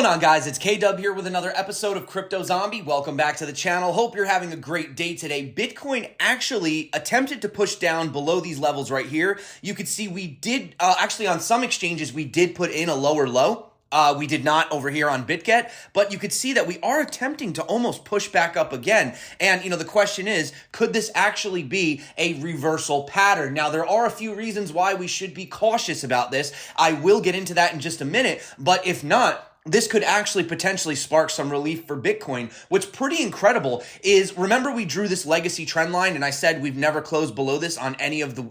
going on, guys? It's K-Dub here with another episode of Crypto Zombie. Welcome back to the channel. Hope you're having a great day today. Bitcoin actually attempted to push down below these levels right here. You could see we did, actually on some exchanges, we did put in a lower low. We did not over here on Bitget, but you could see that we are attempting to almost push back up again. And, the question is, could this actually be a reversal pattern? Now, there are a few reasons why we should be cautious about this. I will get into that in just a minute, but if not, this could actually potentially spark some relief for Bitcoin. What's pretty incredible is, remember we drew this legacy trend line and I said we've never closed below this on any of the,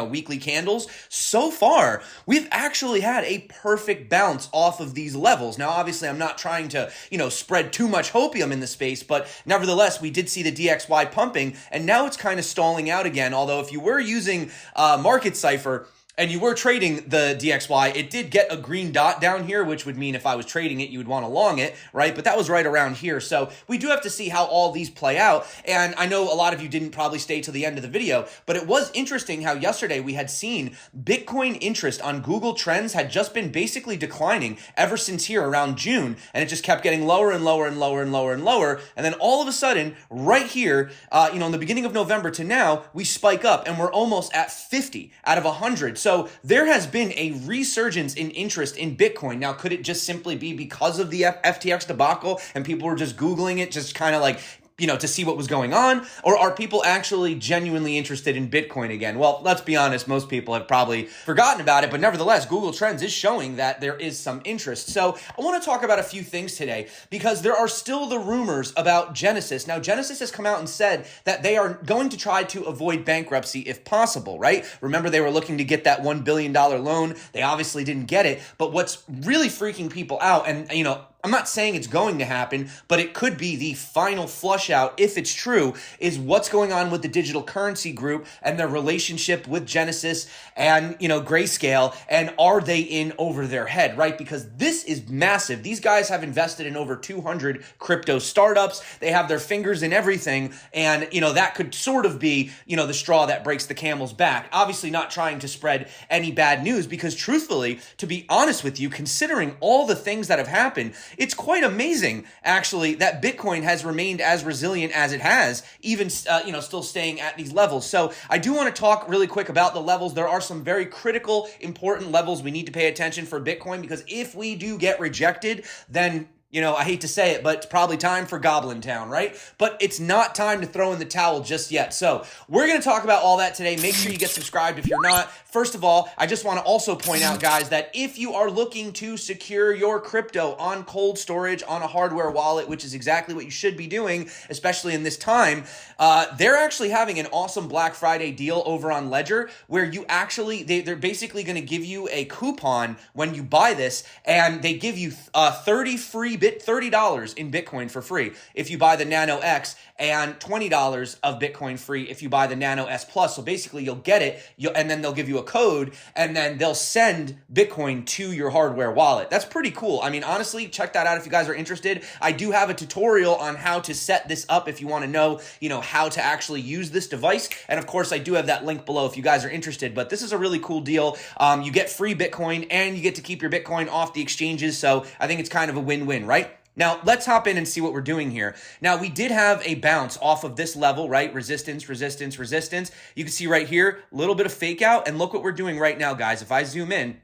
weekly candles. So far, we've actually had a perfect bounce off of these levels. Now, obviously, I'm not trying to, spread too much hopium in the space, but nevertheless, we did see the DXY pumping and now it's kind of stalling out again. Although if you were using Market Cipher, and you were trading the DXY, it did get a green dot down here, which would mean if I was trading it, you would want to long it, right? But that was right around here. So we do have to see how all these play out. And I know a lot of you didn't probably stay till the end of the video, but it was interesting how yesterday we had seen Bitcoin interest on Google Trends had just been basically declining ever since here around June. And it just kept getting lower and lower and lower and lower and lower. And then all of a sudden, right here, in the beginning of November to now, we spike up and we're almost at 50 out of 100. So there has been a resurgence in interest in Bitcoin. Now, could it just simply be because of the FTX debacle and people were just Googling it, just kind of like, to see what was going on? Or are people actually genuinely interested in Bitcoin again? Well, let's be honest, most people have probably forgotten about it, but nevertheless, Google Trends is showing that there is some interest. So I want to talk about a few things today because there are still the rumors about Genesis. Now, Genesis has come out and said that they are going to try to avoid bankruptcy if possible, right? Remember, they were looking to get that $1 billion loan. They obviously didn't get it, but what's really freaking people out, and I'm not saying it's going to happen, but it could be the final flush out, if it's true, is what's going on with the digital currency group and their relationship with Genesis and, Grayscale, and are they in over their head, right? Because this is massive. These guys have invested in over 200 crypto startups. They have their fingers in everything, and, that could sort of be, the straw that breaks the camel's back. Obviously not trying to spread any bad news because truthfully, to be honest with you, considering all the things that have happened, it's quite amazing, actually, that Bitcoin has remained as resilient as it has, even, still staying at these levels. So I do want to talk really quick about the levels. There are some very critical, important levels we need to pay attention for Bitcoin because if we do get rejected, then I hate to say it, but it's probably time for Goblin Town, right? But it's not time to throw in the towel just yet. So we're going to talk about all that today. Make sure you get subscribed if you're not. First of all, I just want to also point out, guys, that if you are looking to secure your crypto on cold storage, on a hardware wallet, which is exactly what you should be doing, especially in this time, they're actually having an awesome Black Friday deal over on Ledger where you actually, they're basically going to give you a coupon when you buy this, and they give you $30 in Bitcoin for free if you buy the Nano X, and $20 of Bitcoin free if you buy the Nano S Plus. So basically you'll get it, and then they'll give you a code, and then they'll send Bitcoin to your hardware wallet. That's pretty cool. I mean, honestly, check that out if you guys are interested. I do have a tutorial on how to set this up if you want to know, how to actually use this device. And of course, I do have that link below if you guys are interested, but this is a really cool deal. You get free Bitcoin and you get to keep your Bitcoin off the exchanges. So I think it's kind of a win-win, right? Now, let's hop in and see what we're doing here. Now, we did have a bounce off of this level, right? Resistance, resistance, resistance. You can see right here, a little bit of fake out. And look what we're doing right now, guys. If I zoom in,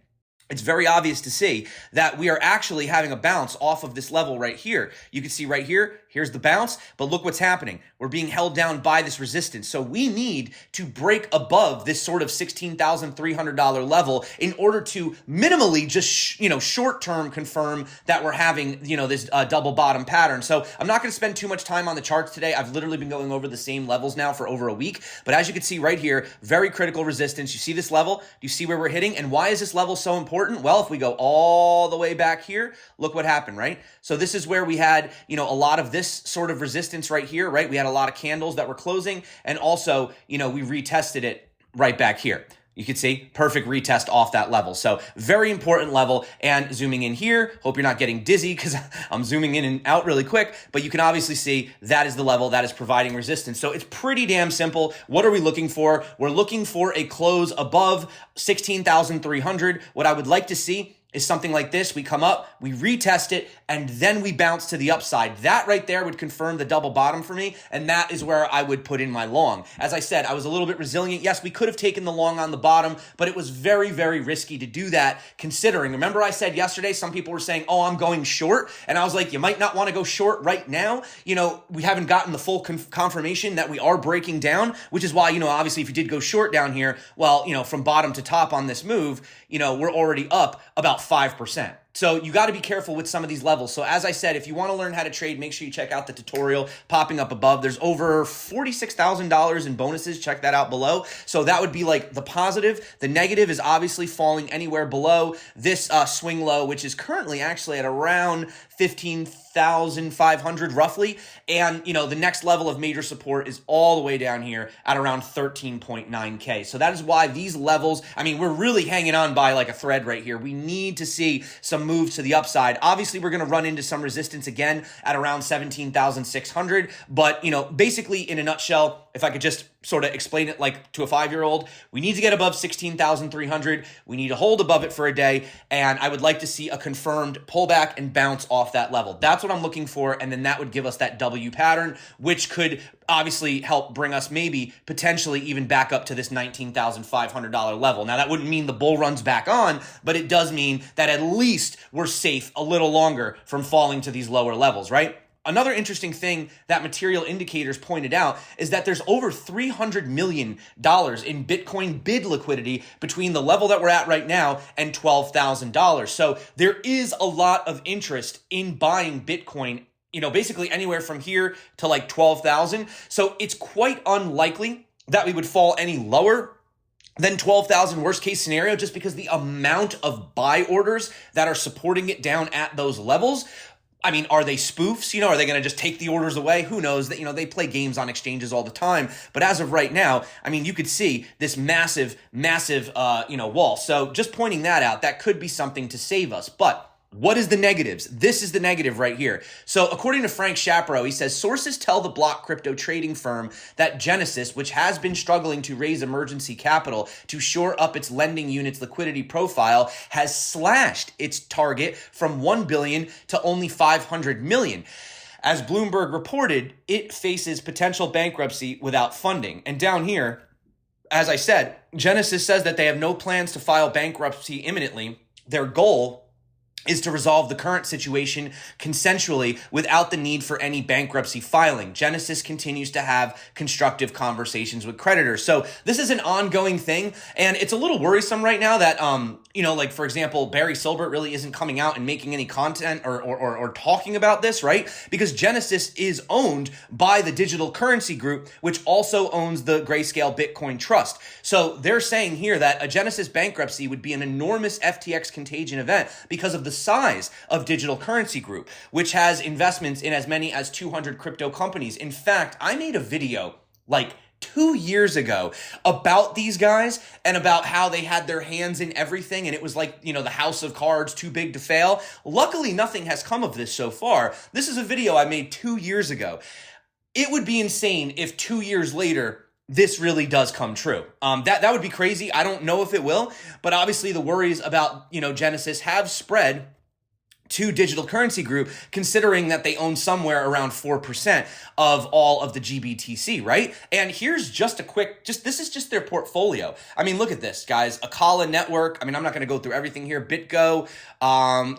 it's very obvious to see that we are actually having a bounce off of this level right here. You can see right here, here's the bounce, but look what's happening. We're being held down by this resistance. So we need to break above this sort of $16,300 level in order to minimally just, short-term confirm that we're having, this double bottom pattern. So I'm not going to spend too much time on the charts today. I've literally been going over the same levels now for over a week. But as you can see right here, very critical resistance. You see this level? Do you see where we're hitting? And why is this level so important? Well, if we go all the way back here, look what happened, right? So this is where we had, a lot of this sort of resistance right here, right? We had a lot of candles that were closing, and also, we retested it right back here. You can see perfect retest off that level. So very important level. And zooming in here, hope you're not getting dizzy because I'm zooming in and out really quick, but you can obviously see that is the level that is providing resistance. So it's pretty damn simple. What are we looking for? We're looking for a close above 16,300. What I would like to see is something like this. We come up, we retest it, and then we bounce to the upside. That right there would confirm the double bottom for me, and that is where I would put in my long. As I said, I was a little bit resilient. Yes, we could have taken the long on the bottom, but it was very, very risky to do that, considering, remember I said yesterday, some people were saying, oh, I'm going short, and I was like, you might not want to go short right now. You know, we haven't gotten the full confirmation that we are breaking down, which is why, you know, obviously if you did go short down here, well, you know, from bottom to top on this move, you know, we're already up about 5%. So you got to be careful with some of these levels. So as I said, if you want to learn how to trade, make sure you check out the tutorial popping up above. There's over $46,000 in bonuses. Check that out below. So that would be like the positive. The negative is obviously falling anywhere below this swing low, which is currently actually at around 15,500 roughly. And, you know, the next level of major support is all the way down here at around 13.9K. So that is why these levels, I mean, we're really hanging on by like a thread right here. We need to see some moves to the upside. Obviously, we're going to run into some resistance again at around 17,600. But, you know, basically in a nutshell, if I could just sort of explain it like to a 5-year-old, we need to get above 16,300. We need to hold above it for a day. And I would like to see a confirmed pullback and bounce off that level. That's what I'm looking for. And then that would give us that W pattern, which could obviously help bring us maybe potentially even back up to this $19,500 level. Now, that wouldn't mean the bull runs back on, but it does mean that at least we're safe a little longer from falling to these lower levels, right? Another interesting thing that material indicators pointed out is that there's over $300 million in Bitcoin bid liquidity between the level that we're at right now and $12,000. So there is a lot of interest in buying Bitcoin, you know, basically anywhere from here to like 12,000. So it's quite unlikely that we would fall any lower than 12,000 worst case scenario, just because the amount of buy orders that are supporting it down at those levels. I mean, are they spoofs? You know, are they going to just take the orders away? Who knows? That, you know, they play games on exchanges all the time. But as of right now, I mean, you could see this massive, you know, wall. So just pointing that out, that could be something to save us. But what is the negatives? This is the negative right here. So according to Frank Shapiro, he says, sources tell the block crypto trading firm that Genesis, which has been struggling to raise emergency capital to shore up its lending unit's liquidity profile, has slashed its target from 1 billion to only 500 million. As Bloomberg reported, it faces potential bankruptcy without funding. And down here, as I said, Genesis says that they have no plans to file bankruptcy imminently. Their goal is to resolve the current situation consensually without the need for any bankruptcy filing. Genesis continues to have constructive conversations with creditors. So this is an ongoing thing, and it's a little worrisome right now that, you know, like, for example, Barry Silbert really isn't coming out and making any content or talking about this, right? Because Genesis is owned by the Digital Currency Group, which also owns the Grayscale Bitcoin Trust. So they're saying here that a Genesis bankruptcy would be an enormous FTX contagion event because of the size of Digital Currency Group, which has investments in as many as 200 crypto companies. In fact, I made a video like 2 years ago about these guys and about how they had their hands in everything, and it was like, you know, the house of cards too big to fail. Luckily, nothing has come of this so far. This is a video I made 2 years ago. It would be insane if 2 years later this really does come true. That would be crazy. I don't know if it will, but obviously the worries about, you know, Genesis have spread to Digital Currency Group, considering that they own somewhere around 4% of all of the GBTC, right? And here's just a quick, this is just their portfolio. I mean, look at this, guys. Akala Network. I mean, I'm not going to go through everything here. BitGo,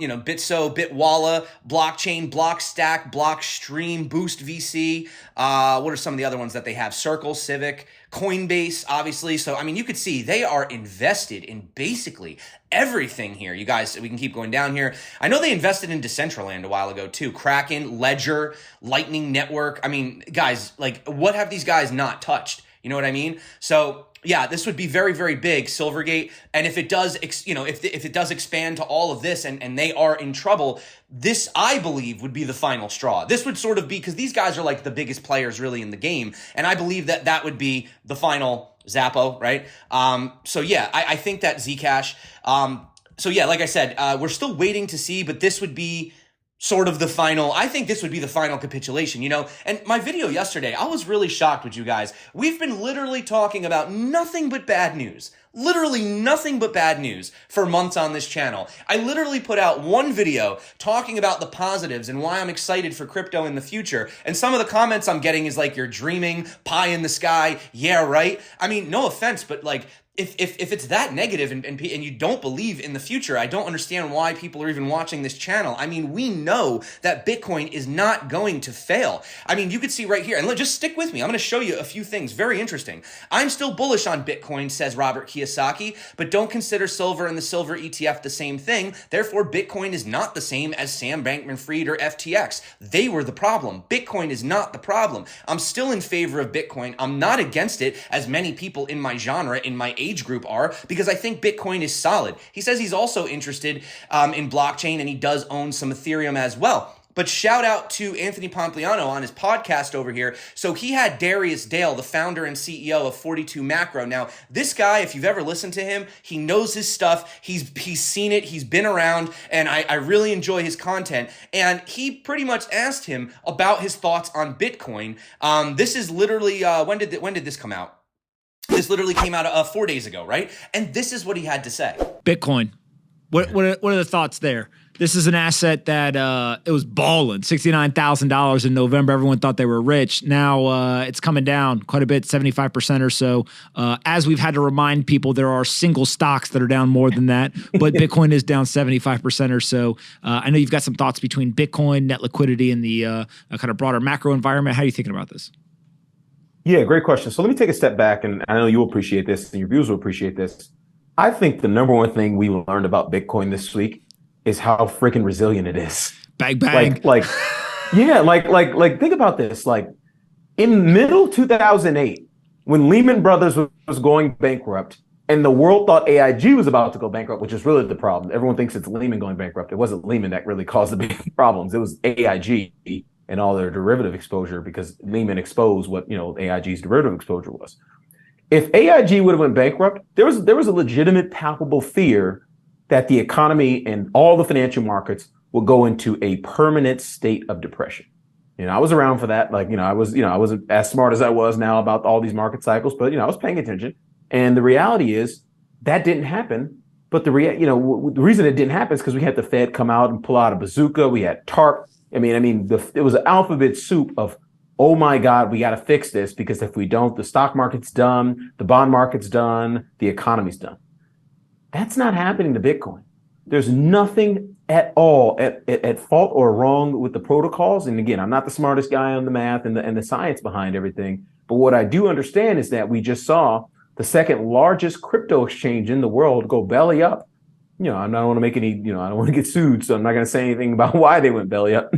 you know, Bitso, Bitwala, Blockchain, Blockstack, Blockstream, Boost VC. What are some of the other ones that they have? Circle, Civic, Coinbase, obviously. So, I mean, you could see they are invested in basically everything here. You guys, we can keep going down here. I know they invested in Decentraland a while ago too. Kraken, Ledger, Lightning Network. I mean, guys, like, what have these guys not touched? You know what I mean? So yeah, this would be very, very big, Silvergate. And if it does, you know, if it does expand to all of this and they are in trouble, this, I believe, would be the final straw. This would sort of be, because these guys are like the biggest players really in the game. And I believe that that would be the final Zappo, right? So yeah, I think that Zcash. So yeah, like I said, we're still waiting to see, but this would be sort of the final, I think this would be the final capitulation, you know? And my video yesterday, I was really shocked with you guys. We've been literally talking about nothing but bad news. Literally nothing but bad news for months on this channel. I literally put out one video talking about the positives and why I'm excited for crypto in the future. And some of the comments I'm getting is like, you're dreaming, pie in the sky. Yeah, right. I mean, no offense, but like, if it's that negative and you don't believe in the future, I don't understand why people are even watching this channel. I mean, we know that Bitcoin is not going to fail. I mean, you could see right here, and just stick with me. I'm going to show you a few things. Very interesting. I'm still bullish on Bitcoin, says Robert Kiyosaki, but don't consider silver and the silver ETF the same thing. Therefore, Bitcoin is not the same as Sam Bankman-Fried or FTX. They were the problem. Bitcoin is not the problem. I'm still in favor of Bitcoin. I'm not against it, as many people in my genre, in my age group are, because I think Bitcoin is solid. He says he's also interested in blockchain, and he does own some Ethereum as well. But shout out to Anthony Pompliano on his podcast over here. So he had Darius Dale, the founder and CEO of 42 Macro. Now, this guy, if you've ever listened to him, he knows his stuff. He's seen it. He's been around, and I really enjoy his content. And he pretty much asked him about his thoughts on Bitcoin. This is literally, when did this come out? This literally came out 4 days ago, right? And this is what he had to say. Bitcoin. What are the thoughts there? This is an asset that it was balling, $69,000 in November. Everyone thought they were rich. Now it's coming down quite a bit, 75% or so. As we've had to remind people, there are single stocks that are down more than that, but Bitcoin is down 75% or so. I know you've got some thoughts between Bitcoin, net liquidity, and the kind of broader macro environment. How are you thinking about this? Yeah, great question. So let me take a step back, and I know you'll appreciate this and your viewers will appreciate this. I think the number one thing we learned about Bitcoin this week is how freaking resilient it is. Bang, bang. Yeah, think about this. Like in middle 2008, when Lehman Brothers was going bankrupt and the world thought AIG was about to go bankrupt, which is really the problem. Everyone thinks it's Lehman going bankrupt. It wasn't Lehman that really caused the big problems. It was AIG and all their derivative exposure, because Lehman exposed what, AIG's derivative exposure was. If AIG would have went bankrupt, there was a legitimate, palpable fear that the economy and all the financial markets will go into a permanent state of depression. I was around for that. I wasn't as smart as I was now about all these market cycles, but I was paying attention. And the reality is that didn't happen. But the reason it didn't happen is because we had the Fed come out and pull out a bazooka. We had TARP. It was an alphabet soup of, oh my God, we got to fix this, because if we don't, the stock market's done, the bond market's done, the economy's done. That's not happening to Bitcoin. There's nothing at all at fault or wrong with the protocols. And again, I'm not the smartest guy on the math and the science behind everything. But what I do understand is that we just saw the second largest crypto exchange in the world go belly up. I don't want to make any, I don't want to get sued, so I'm not going to say anything about why they went belly up.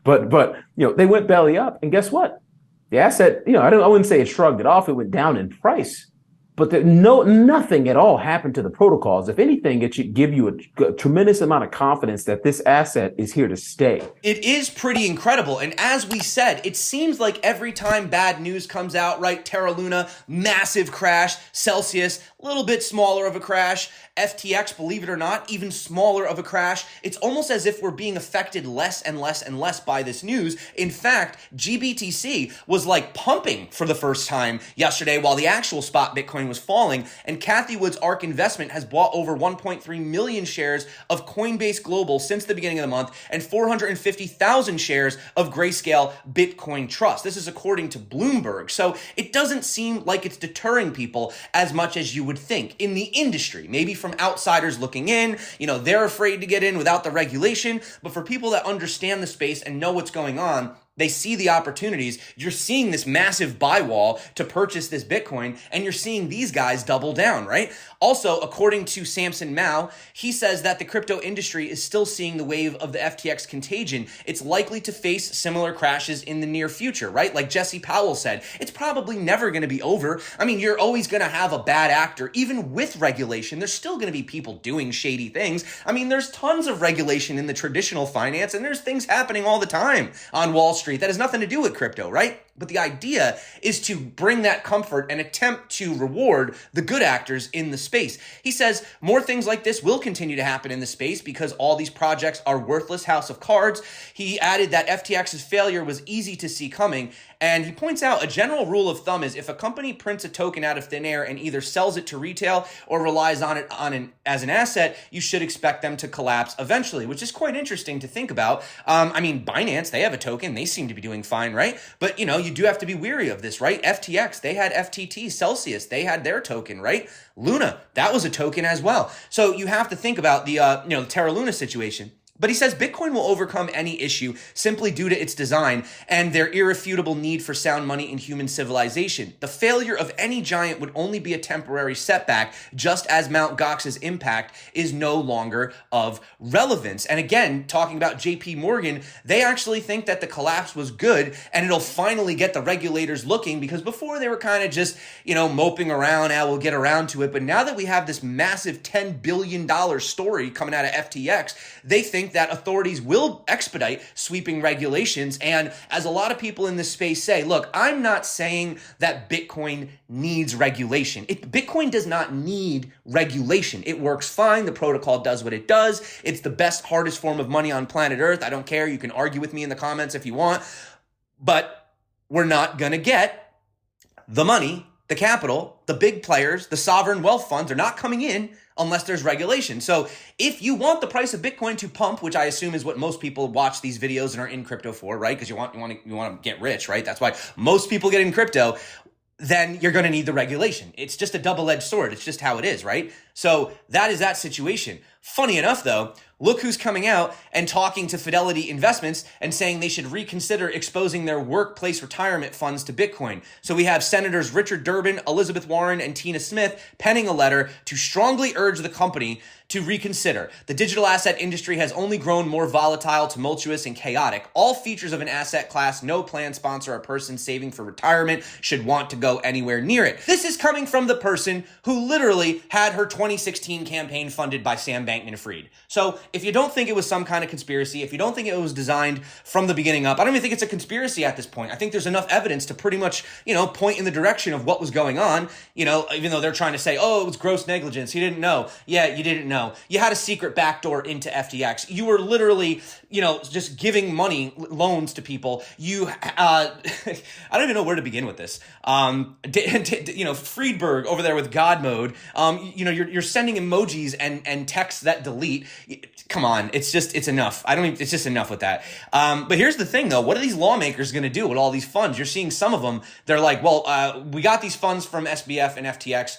but they went belly up, and guess what? The asset, I wouldn't say it shrugged it off. It went down in price, but nothing at all happened to the protocols. If anything, it should give you a tremendous amount of confidence that this asset is here to stay. It is pretty incredible. And as we said, it seems like every time bad news comes out, right? Terra Luna, massive crash. Celsius, a little bit smaller of a crash. FTX, believe it or not, even smaller of a crash. It's almost as if we're being affected less and less and less by this news. In fact, GBTC was like pumping for the first time yesterday while the actual spot Bitcoin was falling. And Cathie Wood's ARK Investment has bought over 1.3 million shares of Coinbase Global since the beginning of the month, and 450,000 shares of Grayscale Bitcoin Trust. This is according to Bloomberg. So it doesn't seem like it's deterring people as much as you would think in the industry. Maybe from outsiders looking in, they're afraid to get in without the regulation. But for people that understand the space and know what's going on, they see the opportunities. You're seeing this massive buy wall to purchase this Bitcoin, and you're seeing these guys double down, right? Also, according to Samson Mao, he says that the crypto industry is still seeing the wave of the FTX contagion. It's likely to face similar crashes in the near future, right? Like Jesse Powell said, it's probably never going to be over. You're always going to have a bad actor. Even with regulation, there's still going to be people doing shady things. There's tons of regulation in the traditional finance, and there's things happening all the time on Wall Street that has nothing to do with crypto, right? But the idea is to bring that comfort and attempt to reward the good actors in the space. He says more things like this will continue to happen in the space because all these projects are worthless house of cards. He added that FTX's failure was easy to see coming. And he points out a general rule of thumb is if a company prints a token out of thin air and either sells it to retail or relies on it as an asset, you should expect them to collapse eventually, which is quite interesting to think about. I mean, Binance, they have a token. They seem to be doing fine, right? But, you do have to be weary of this, right? FTX, they had FTT, Celsius, they had their token, right? Luna, that was a token as well. So you have to think about the Terra Luna situation. But he says Bitcoin will overcome any issue simply due to its design and their irrefutable need for sound money in human civilization. The failure of any giant would only be a temporary setback, just as Mt. Gox's impact is no longer of relevance. And again, talking about JP Morgan, they actually think that the collapse was good and it'll finally get the regulators looking, because before they were kind of just, moping around, we'll get around to it. But now that we have this massive $10 billion story coming out of FTX, they think that authorities will expedite sweeping regulations. And as a lot of people in this space say, look, I'm not saying that Bitcoin needs regulation. Bitcoin does not need regulation. It works fine. The protocol does what it does. It's the best, hardest form of money on planet Earth. I don't care. You can argue with me in the comments if you want. But we're not going to get the money, the capital, the big players, the sovereign wealth funds are not coming in unless there's regulation. So if you want the price of Bitcoin to pump, which I assume is what most people watch these videos and are in crypto for, right? Because you want to get rich, right? That's why most people get in crypto. Then you're going to need the regulation. It's just a double-edged sword. It's just how it is, right? So that is that situation. Funny enough, though, look who's coming out and talking to Fidelity Investments and saying they should reconsider exposing their workplace retirement funds to Bitcoin. So we have Senators Richard Durbin, Elizabeth Warren, and Tina Smith penning a letter to strongly urge the company to reconsider. The digital asset industry has only grown more volatile, tumultuous, and chaotic. All features of an asset class no plan sponsor or person saving for retirement should want to go anywhere near it. This is coming from the person who literally had her 2016 campaign funded by Sam Bankman-Fried. So if you don't think it was some kind of conspiracy, if you don't think it was designed from the beginning up, I don't even think it's a conspiracy at this point. I think there's enough evidence to pretty much, point in the direction of what was going on, even though they're trying to say, oh, it was gross negligence. He didn't know. Yeah, you didn't know. You had a secret backdoor into FTX. You were literally, just giving money, loans to people. I don't even know where to begin with this. Friedberg over there with God mode. You're sending emojis and texts that delete. Come on, it's enough. It's just enough with that. But here's the thing though, what are these lawmakers going to do with all these funds? You're seeing some of them, they're like, well, we got these funds from SBF and FTX.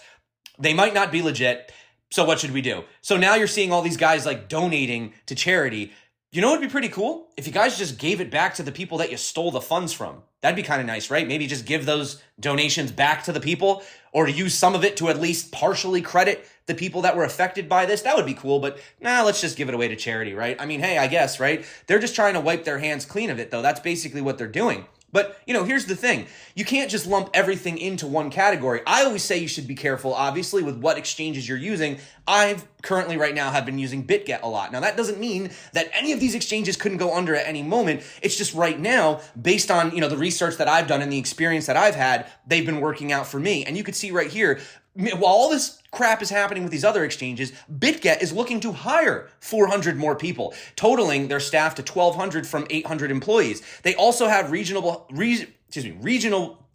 They might not be legit. So what should we do? So now you're seeing all these guys like donating to charity. You know what would be pretty cool? If you guys just gave it back to the people that you stole the funds from. That'd be kind of nice, right? Maybe just give those donations back to the people, or to use some of it to at least partially credit the people that were affected by this. That would be cool, but let's just give it away to charity, right? I mean, hey, I guess, right? They're just trying to wipe their hands clean of it, though. That's basically what they're doing. But, here's the thing. You can't just lump everything into one category. I always say you should be careful, obviously, with what exchanges you're using. I've currently right now have been using Bitget a lot. Now, that doesn't mean that any of these exchanges couldn't go under at any moment. It's just right now, based on, the research that I've done and the experience that I've had, they've been working out for me. And you can see right here, while all this crap is happening with these other exchanges, Bitget is looking to hire 400 more people, totaling their staff to 1,200 from 800 employees. They also have regional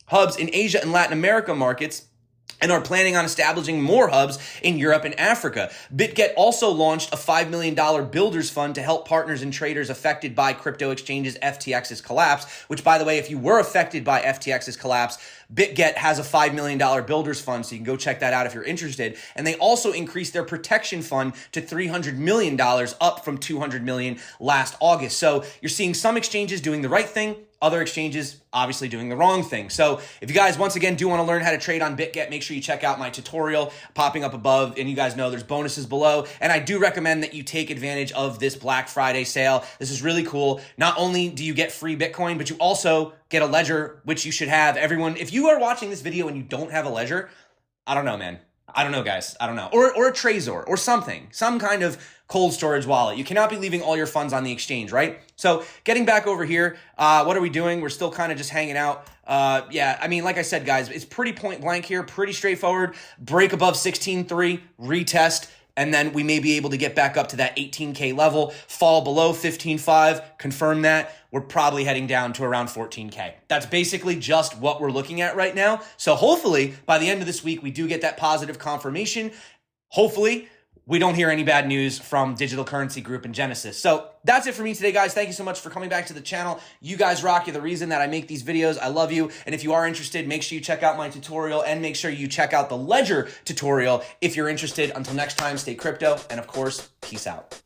hubs in Asia and Latin America markets, and are planning on establishing more hubs in Europe and Africa. Bitget also launched a $5 million builders fund to help partners and traders affected by crypto exchanges FTX's collapse, which, by the way, if you were affected by FTX's collapse, Bitget has a $5 million builders fund, so you can go check that out if you're interested. And they also increased their protection fund to $300 million, up from $200 million last August. So you're seeing some exchanges doing the right thing, other exchanges obviously doing the wrong thing. So if you guys, once again, do want to learn how to trade on Bitget, make sure you check out my tutorial popping up above, and you guys know there's bonuses below. And I do recommend that you take advantage of this Black Friday sale. This is really cool. Not only do you get free Bitcoin, but you also get a ledger, which you should have. Everyone, if you are watching this video and you don't have a ledger, I don't know, man. I don't know, guys. I don't know. Or a Trezor or something. Some kind of cold storage wallet. You cannot be leaving all your funds on the exchange, right? So getting back over here, what are we doing? We're still kind of just hanging out. Yeah, I mean, like I said, guys, it's pretty point blank here, pretty straightforward. Break above 16.3, retest, and then we may be able to get back up to that 18K level, fall below 15.5, confirm that. We're probably heading down to around 14K. That's basically just what we're looking at right now. So hopefully by the end of this week, we do get that positive confirmation. Hopefully we don't hear any bad news from Digital Currency Group and Genesis. So that's it for me today, guys. Thank you so much for coming back to the channel. You guys rock. You're the reason that I make these videos. I love you. And if you are interested, make sure you check out my tutorial and make sure you check out the Ledger tutorial if you're interested. Until next time, stay crypto. And of course, peace out.